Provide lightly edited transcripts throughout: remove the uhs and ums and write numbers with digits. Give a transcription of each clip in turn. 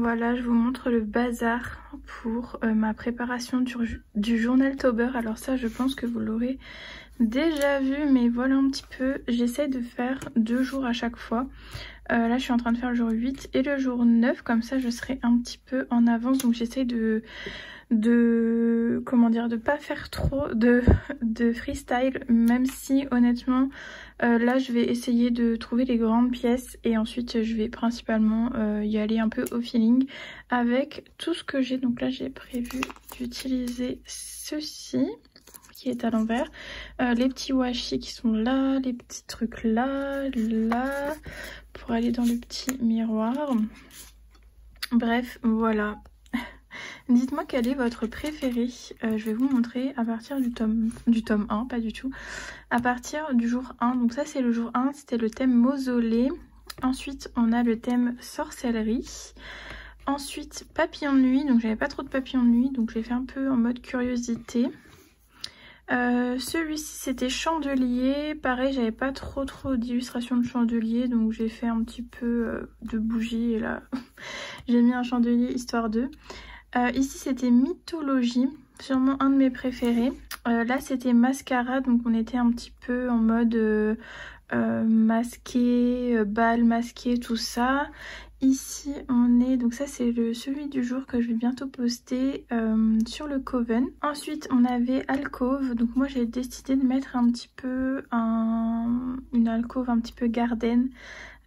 Voilà, je vous montre le bazar pour ma préparation du journal Tober. Alors ça, je pense que vous l'aurez déjà vu, mais voilà un petit peu. J'essaie de faire 2 jours à chaque fois. Là, je suis en train de faire le jour 8 et le jour 9, comme ça je serai un petit peu en avance. Donc j'essaie de pas faire trop de freestyle, même si honnêtement là je vais essayer de trouver les grandes pièces et ensuite je vais principalement y aller un peu au feeling avec tout ce que j'ai. Donc là j'ai prévu d'utiliser ceci qui est à l'envers, les petits washi qui sont là, les petits trucs là, pour aller dans le petit miroir. Bref, voilà. Dites-moi quel est votre préféré. Je vais vous montrer à partir du tome 1, pas du tout. À partir du jour 1, donc ça c'est le jour 1, c'était le thème mausolée. Ensuite on a le thème sorcellerie. Ensuite papillon de nuit, donc j'avais pas trop de papillon de nuit, donc j'ai fait un peu en mode curiosité. Celui-ci c'était chandelier, pareil j'avais pas trop d'illustrations de chandelier, donc j'ai fait un petit peu de bougies et là j'ai mis un chandelier histoire de. Ici c'était mythologie, sûrement un de mes préférés. Là c'était mascarade, donc on était un petit peu en mode masqué, bal masqué, tout ça. Ici on est, donc ça c'est celui du jour que je vais bientôt poster sur le Coven. Ensuite on avait alcôve, donc moi j'ai décidé de mettre un petit peu une alcôve un petit peu garden.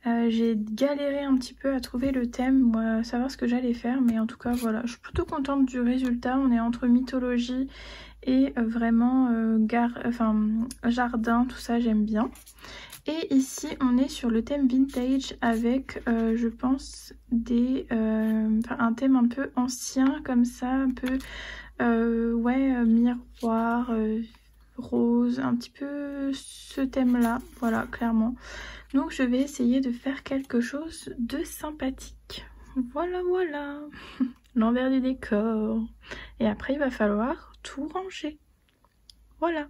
J'ai galéré un petit peu à trouver le thème, à savoir ce que j'allais faire, mais en tout cas voilà, je suis plutôt contente du résultat. On est entre mythologie et vraiment jardin, tout ça j'aime bien. Et ici on est sur le thème vintage avec je pense un thème un peu ancien comme ça, un peu miroir, rose, un petit peu ce thème là, voilà clairement. Donc je vais essayer de faire quelque chose de sympathique. Voilà l'envers du décor. Et après il va falloir tout ranger. Voilà.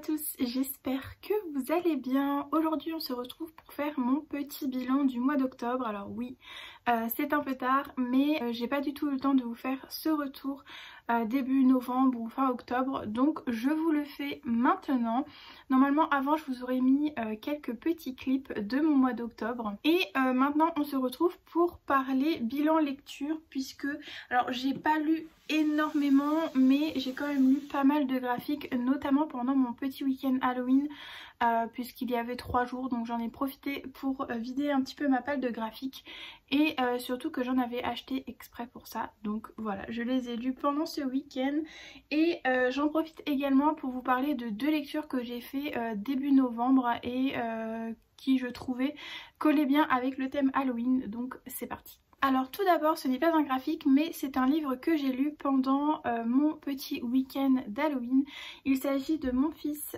tous, j'espère que vous allez bien. Aujourd'hui on se retrouve pour faire mon petit bilan du mois d'octobre. Alors oui, c'est un peu tard, mais j'ai pas du tout eu le temps de vous faire ce retour début novembre ou fin octobre, donc je vous le fais maintenant. Normalement avant je vous aurais mis quelques petits clips de mon mois d'octobre, et maintenant on se retrouve pour parler bilan lecture, puisque alors j'ai pas lu énormément mais j'ai quand même lu pas mal de graphiques, notamment pendant mon petit week-end Halloween, puisqu'il y avait 3 jours, donc j'en ai profité pour vider un petit peu ma palle de graphiques, et surtout que j'en avais acheté exprès pour ça. Donc voilà, je les ai lus pendant ce week-end, et j'en profite également pour vous parler de 2 lectures que j'ai fait début novembre et qui je trouvais collaient bien avec le thème Halloween, donc c'est parti. Alors tout d'abord, ce n'est pas un graphique mais c'est un livre que j'ai lu pendant mon petit week-end d'Halloween. Il s'agit de Mon fils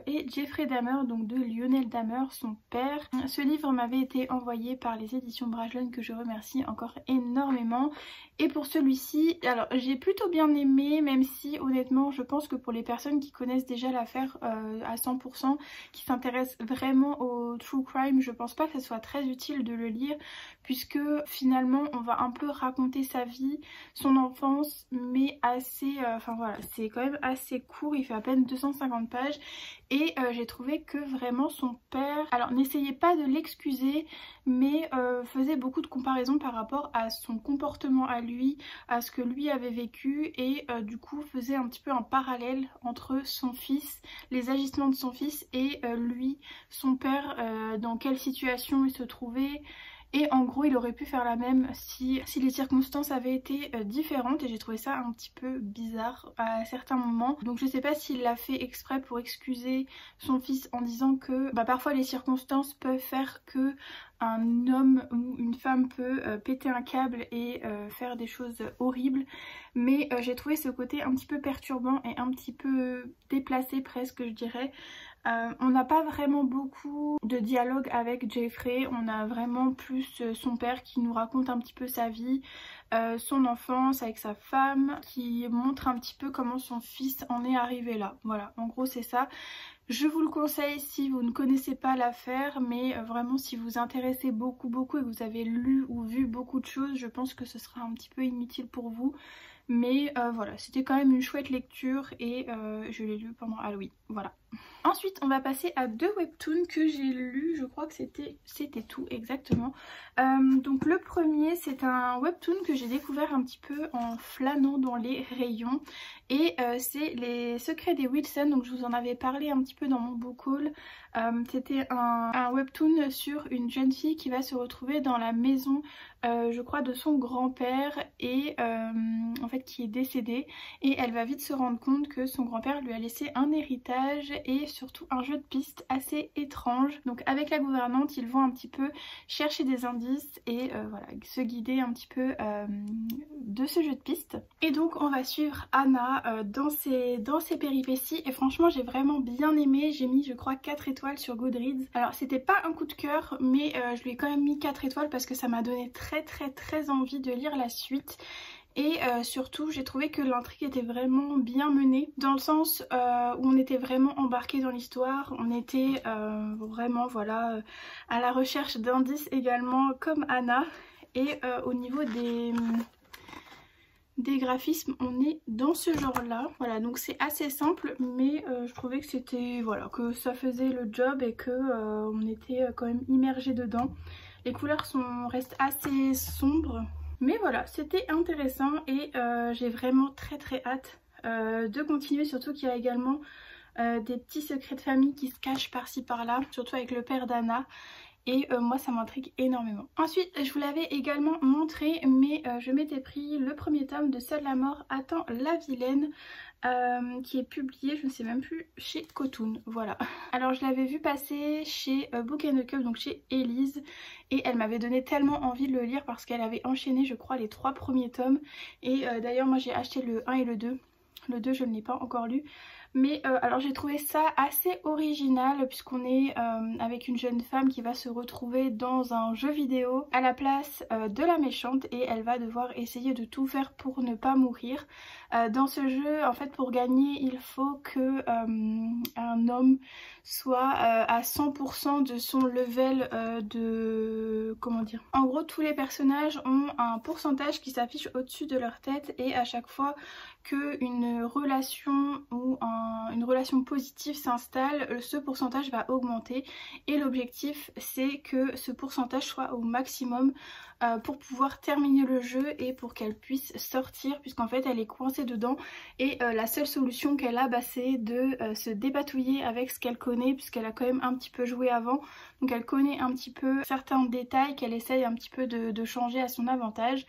et Jeffrey Dahmer, donc de Lionel Dahmer, son père. Ce livre m'avait été envoyé par les éditions Brajlon, que je remercie encore énormément. Et pour celui-ci, alors j'ai plutôt bien aimé, même si honnêtement je pense que pour les personnes qui connaissent déjà l'affaire à 100%, qui s'intéressent vraiment au true crime, je pense pas que ce soit très utile de le lire, puisque finalement on va un peu raconter sa vie, son enfance, mais assez, enfin voilà, c'est quand même assez court, il fait à peine 250 pages, et j'ai trouvé que vraiment son père, alors n'essayez pas de l'excuser, mais faisait beaucoup de comparaisons par rapport à son comportement à lui, à ce que lui avait vécu, et du coup faisait un petit peu un parallèle entre son fils, les agissements de son fils, et lui, son père, dans quelle situation il se trouvait. Et en gros il aurait pu faire la même si les circonstances avaient été différentes, et j'ai trouvé ça un petit peu bizarre à certains moments. Donc je sais pas s'il l'a fait exprès pour excuser son fils en disant que parfois les circonstances peuvent faire que un homme ou une femme peut péter un câble et faire des choses horribles, mais j'ai trouvé ce côté un petit peu perturbant et un petit peu déplacé presque, je dirais. On n'a pas vraiment beaucoup de dialogue avec Jeffrey, on a vraiment plus son père qui nous raconte un petit peu sa vie, son enfance avec sa femme, qui montre un petit peu comment son fils en est arrivé là. Voilà, en gros c'est ça. Je vous le conseille si vous ne connaissez pas l'affaire, mais vraiment si vous vous intéressez beaucoup et que vous avez lu ou vu beaucoup de choses, je pense que ce sera un petit peu inutile pour vous. Mais voilà, c'était quand même une chouette lecture, et je l'ai lu pendant Halloween, voilà. Ensuite on va passer à 2 webtoons que j'ai lus, je crois que c'était tout exactement. Donc le premier c'est un webtoon que j'ai découvert un petit peu en flânant dans les rayons, et c'est Les Secrets des Wilson, donc je vous en avais parlé un petit peu dans mon book haul. C'était un webtoon sur une jeune fille qui va se retrouver dans la maison je crois de son grand-père, et en fait qui est décédé, et elle va vite se rendre compte que son grand-père lui a laissé un héritage et surtout un jeu de piste assez étrange. Donc avec la gouvernante ils vont un petit peu chercher des indices et voilà, se guider un petit peu de ce jeu de piste. Et donc on va suivre Anna dans ses péripéties, et franchement j'ai vraiment bien aimé. J'ai mis je crois 4 étoiles sur Goodreads. Alors c'était pas un coup de cœur, mais je lui ai quand même mis 4 étoiles parce que ça m'a donné très envie de lire la suite. Et surtout j'ai trouvé que l'intrigue était vraiment bien menée, dans le sens où on était vraiment embarqué dans l'histoire, on était vraiment voilà à la recherche d'indices également comme Anna, et au niveau des graphismes on est dans ce genre là. Voilà, donc c'est assez simple, mais je trouvais que c'était voilà, que ça faisait le job, et que on était quand même immergé dedans. Les couleurs restent assez sombres, mais voilà, c'était intéressant, et j'ai vraiment très hâte de continuer, surtout qu'il y a également des petits secrets de famille qui se cachent par-ci par-là, surtout avec le père d'Anna. Et moi ça m'intrigue énormément. Ensuite je vous l'avais également montré, mais je m'étais pris le premier tome de Seule la mort attend la vilaine, qui est publié, je ne sais même plus, chez Cotoon, voilà. Alors je l'avais vu passer chez Book & Cup, donc chez Elise, et elle m'avait donné tellement envie de le lire parce qu'elle avait enchaîné je crois les 3 premiers tomes, et d'ailleurs moi j'ai acheté le 1 et le 2. Le 2 je ne l'ai pas encore lu. Mais alors j'ai trouvé ça assez original puisqu'on est avec une jeune femme qui va se retrouver dans un jeu vidéo à la place de la méchante et elle va devoir essayer de tout faire pour ne pas mourir. Dans ce jeu, en fait, pour gagner, il faut que un homme soit à 100% de son level de... comment dire? En gros, tous les personnages ont un pourcentage qui s'affiche au-dessus de leur tête et à chaque fois qu'une relation ou une relation positive s'installe, ce pourcentage va augmenter et l'objectif c'est que ce pourcentage soit au maximum pour pouvoir terminer le jeu et pour qu'elle puisse sortir, puisqu'en fait elle est coincée dedans et la seule solution qu'elle a c'est de se dépatouiller avec ce qu'elle connaît, puisqu'elle a quand même un petit peu joué avant, donc elle connaît un petit peu certains détails qu'elle essaye un petit peu de changer à son avantage.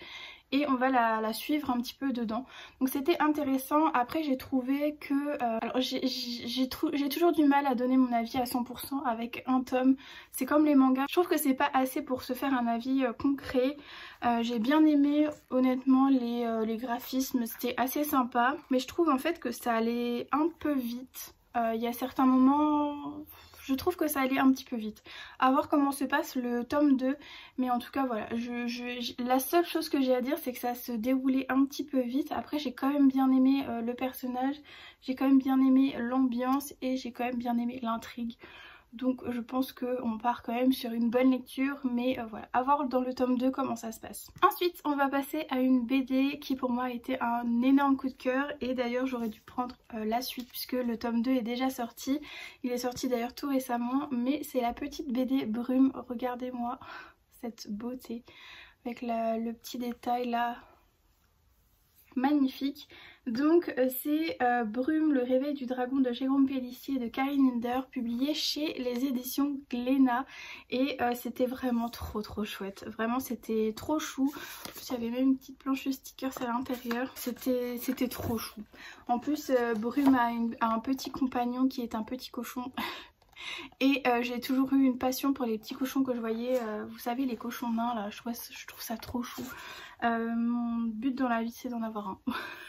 Et on va la suivre un petit peu dedans. Donc c'était intéressant. Après j'ai trouvé que... alors j'ai toujours du mal à donner mon avis à 100% avec un tome. C'est comme les mangas. Je trouve que c'est pas assez pour se faire un avis concret. J'ai bien aimé honnêtement les graphismes. C'était assez sympa. Mais je trouve en fait que ça allait un peu vite. Il y a certains moments... je trouve que ça allait un petit peu vite. À voir comment se passe le tome 2. Mais en tout cas voilà, la seule chose que j'ai à dire c'est que ça se déroulait un petit peu vite. Après j'ai quand même bien aimé le personnage, j'ai quand même bien aimé l'ambiance et j'ai quand même bien aimé l'intrigue. Donc je pense qu'on part quand même sur une bonne lecture, mais voilà, à voir dans le tome 2 comment ça se passe. Ensuite on va passer à une BD qui pour moi a été un énorme coup de cœur et d'ailleurs j'aurais dû prendre la suite puisque le tome 2 est déjà sorti. Il est sorti d'ailleurs tout récemment, mais c'est la petite BD Brume. Regardez-moi cette beauté avec le petit détail là, magnifique. Donc c'est Brume, le réveil du dragon de Jérôme Pellissier et de Karine Hinder, publié chez les éditions Glénat et c'était vraiment trop chouette, vraiment c'était trop chou. En plus il y avait même une petite planche de stickers à l'intérieur, c'était trop chou. En plus Brume a un petit compagnon qui est un petit cochon. Et j'ai toujours eu une passion pour les petits cochons que je voyais, vous savez les cochons nains là, je trouve ça trop chou. Mon but dans la vie c'est d'en avoir un.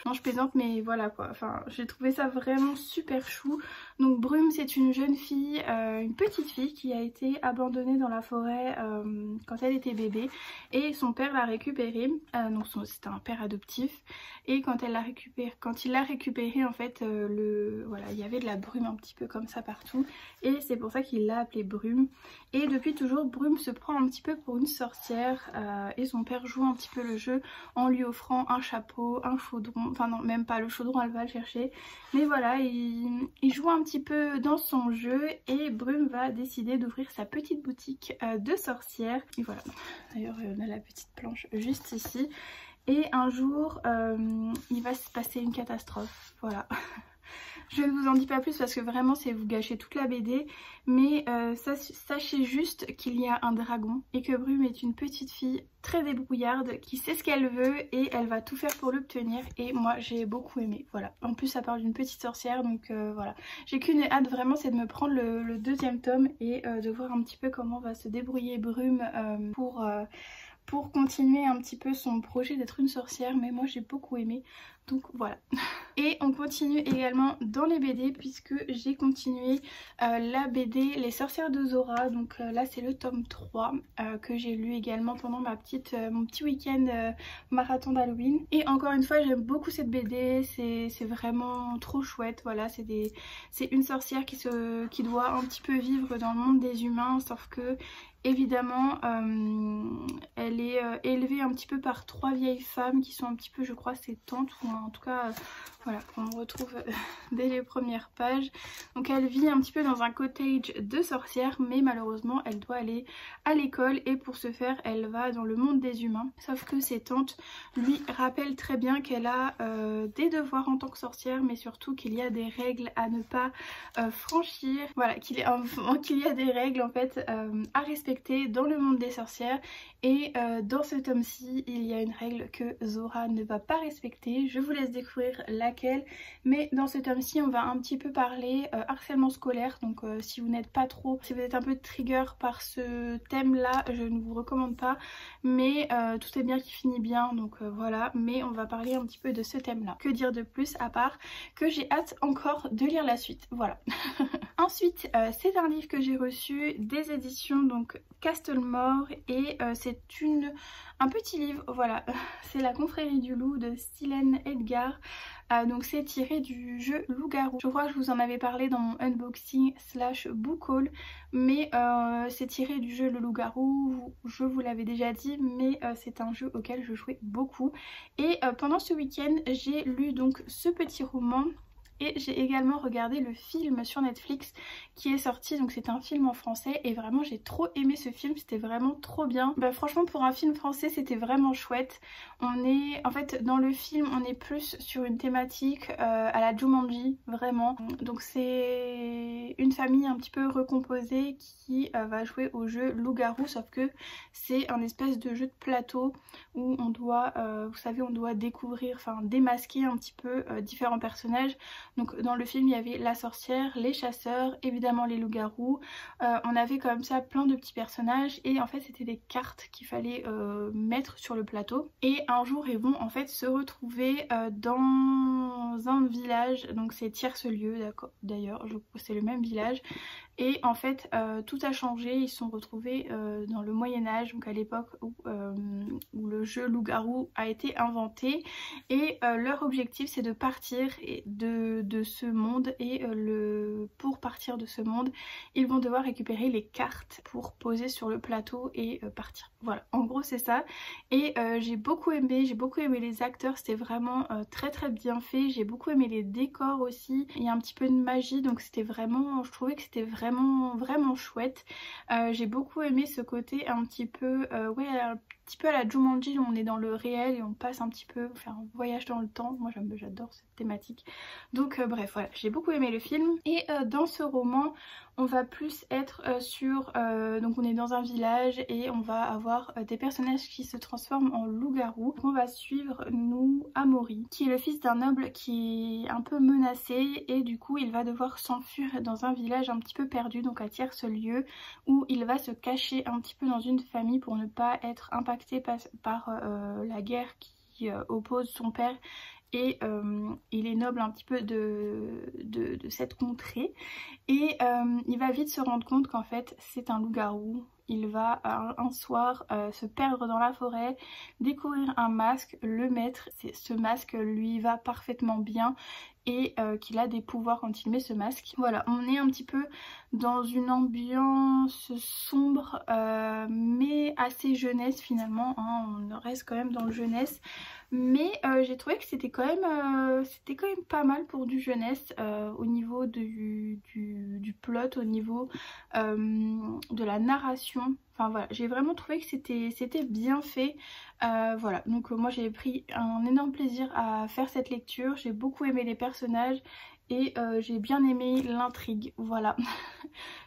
Non je plaisante mais voilà quoi, enfin j'ai trouvé ça vraiment super chou. Donc Brume c'est une jeune fille, une petite fille qui a été abandonnée dans la forêt quand elle était bébé et son père l'a récupérée, donc c'était un père adoptif et quand il l'a récupérée en fait voilà, il y avait de la brume un petit peu comme ça partout et c'est pour ça qu'il l'a appelée Brume. Et depuis toujours Brume se prend un petit peu pour une sorcière et son père joue un petit peu le jeu en lui offrant un chapeau, un chaudron, enfin non même pas le chaudron, elle va le chercher, mais voilà il joue un petit peu dans son jeu et Brume va décider d'ouvrir sa petite boutique de sorcière. Et voilà, d'ailleurs on a la petite planche juste ici et un jour il va se passer une catastrophe, voilà. Je ne vous en dis pas plus parce que vraiment c'est vous gâcher toute la BD, mais sachez juste qu'il y a un dragon et que Brume est une petite fille très débrouillarde qui sait ce qu'elle veut et elle va tout faire pour l'obtenir et moi j'ai beaucoup aimé, voilà. En plus ça parle d'une petite sorcière donc voilà. J'ai qu'une hâte vraiment, c'est de me prendre le deuxième tome et de voir un petit peu comment va se débrouiller Brume pour continuer un petit peu son projet d'être une sorcière, mais moi j'ai beaucoup aimé, donc voilà. Et on continue également dans les BD puisque j'ai continué la BD Les Sorcières de Zora, donc là c'est le tome 3 que j'ai lu également pendant mon petit week-end marathon d'Halloween. Et encore une fois j'aime beaucoup cette BD, c'est vraiment trop chouette, voilà, c'est une sorcière qui doit un petit peu vivre dans le monde des humains, sauf que évidemment elle est élevée un petit peu par 3 vieilles femmes qui sont un petit peu, je crois, ses tantes, ou en tout cas voilà, on retrouve dès les premières pages. Donc elle vit un petit peu dans un cottage de sorcières, mais malheureusement elle doit aller à l'école et pour ce faire elle va dans le monde des humains. Sauf que ses tantes lui rappellent très bien qu'elle a des devoirs en tant que sorcière, mais surtout qu'il y a des règles à ne pas franchir, voilà, qu'il y a des règles en fait à respecter respecter dans le monde des sorcières. Et dans ce tome-ci, il y a une règle que Zora ne va pas respecter. Je vous laisse découvrir laquelle. Mais dans ce tome-ci, on va un petit peu parler harcèlement scolaire. Donc si vous n'êtes pas trop, si vous êtes un peu trigger par ce thème-là, je ne vous recommande pas. Mais tout est bien qui finit bien, donc voilà. Mais on va parler un petit peu de ce thème-là. Que dire de plus à part que j'ai hâte encore de lire la suite. Voilà. Ensuite, c'est un livre que j'ai reçu des éditions donc Castlemore et c'est un petit livre, voilà, c'est La Confrérie du Loup de Silène Edgar. Donc c'est tiré du jeu Loup-Garou. Je crois que je vous en avais parlé dans mon unboxing / book haul, mais c'est tiré du jeu Le Loup-Garou, je vous l'avais déjà dit, mais c'est un jeu auquel je jouais beaucoup. Et pendant ce week-end, j'ai lu donc ce petit roman. Et j'ai également regardé le film sur Netflix qui est sorti, donc c'est un film en français et vraiment j'ai trop aimé ce film, c'était vraiment trop bien. Bah franchement pour un film français c'était vraiment chouette. En fait dans le film on est plus sur une thématique à la Jumanji, vraiment. Donc c'est une famille un petit peu recomposée qui va jouer au jeu Loup-Garou, sauf que c'est un espèce de jeu de plateau où on doit, vous savez, on doit découvrir, enfin démasquer un petit peu différents personnages. Donc dans le film il y avait la sorcière, les chasseurs, évidemment les loups-garous, on avait comme ça plein de petits personnages et en fait c'était des cartes qu'il fallait mettre sur le plateau. Et un jour ils vont en fait se retrouver dans un village, donc c'est Tierce-Lieu d'ailleurs, c'est le même village. Et en fait tout a changé, ils se sont retrouvés dans le Moyen-Âge, donc à l'époque où le jeu loup-garou a été inventé. Et leur objectif c'est de partir de ce monde et pour partir de ce monde ils vont devoir récupérer les cartes pour poser sur le plateau et partir. Voilà, en gros c'est ça. Et j'ai beaucoup aimé les acteurs, c'était vraiment très très bien fait. J'ai beaucoup aimé les décors aussi, il y a un petit peu de magie, donc c'était vraiment, je trouvais que c'était vraiment chouette. J'ai beaucoup aimé ce côté un petit peu ouais, un petit peu à la Jumanji où on est dans le réel et on passe un petit peu, faire un voyage dans le temps. Moi j'adore cette thématique. Donc bref voilà, j'ai beaucoup aimé le film. Et dans ce roman on va plus être sur, donc on est dans un village et on va avoir des personnages qui se transforment en loup-garou. On va suivre nous Amaury, qui est le fils d'un noble qui est un peu menacé et du coup il va devoir s'enfuir dans un village un petit peu perdu, donc à Tierce-Lieu, où il va se cacher un petit peu dans une famille pour ne pas être impacté par la guerre qui oppose son père et les nobles un petit peu de cette contrée. Et il va vite se rendre compte qu'en fait c'est un loup-garou. Il va un soir se perdre dans la forêt, découvrir un masque, le mettre. Ce masque lui va parfaitement bien et qu'il a des pouvoirs quand il met ce masque. Voilà, on est un petit peu dans une ambiance sombre mais assez jeunesse finalement, hein. On reste quand même dans le jeunesse. Mais j'ai trouvé que c'était quand même pas mal pour du jeunesse au niveau du plot, au niveau de la narration. Enfin voilà, j'ai vraiment trouvé que c'était bien fait. Voilà, donc moi j'ai pris un énorme plaisir à faire cette lecture. J'ai beaucoup aimé les personnages et j'ai bien aimé l'intrigue, voilà.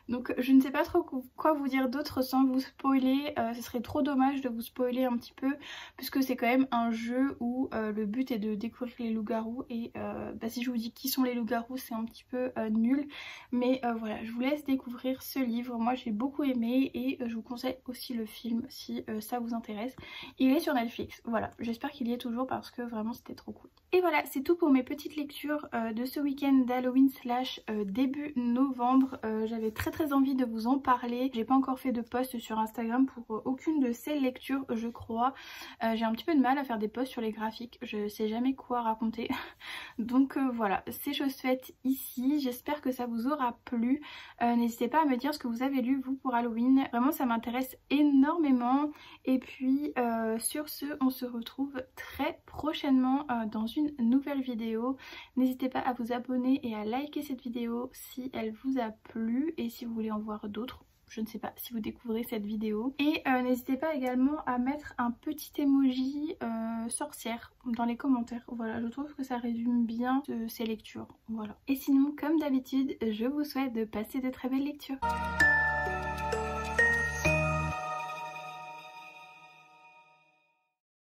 Donc je ne sais pas trop quoi vous dire d'autre sans vous spoiler, ce serait trop dommage de vous spoiler un petit peu puisque c'est quand même un jeu où le but est de découvrir les loups-garous et bah, si je vous dis qui sont les loups-garous c'est un petit peu nul, mais voilà, je vous laisse découvrir ce livre. Moi j'ai beaucoup aimé et je vous conseille aussi le film si ça vous intéresse. Il est sur Netflix, voilà, j'espère qu'il y est toujours parce que vraiment c'était trop cool. Et voilà, c'est tout pour mes petites lectures de ce week-end d'Halloween / début novembre. J'avais très envie de vous en parler. J'ai pas encore fait de post sur Instagram pour aucune de ces lectures je crois. J'ai un petit peu de mal à faire des posts sur les graphiques, je sais jamais quoi raconter. Donc voilà, c'est chose faite ici. J'espère que ça vous aura plu. N'hésitez pas à me dire ce que vous avez lu vous pour Halloween. Vraiment ça m'intéresse énormément. Et puis sur ce, on se retrouve très prochainement dans une nouvelle vidéo. N'hésitez pas à vous abonner et à liker cette vidéo si elle vous a plu et si vous voulez en voir d'autres. Je ne sais pas si vous découvrez cette vidéo. Et n'hésitez pas également à mettre un petit emoji sorcière dans les commentaires. Voilà, je trouve que ça résume bien ces lectures. Voilà. Et sinon, comme d'habitude, je vous souhaite de passer de très belles lectures.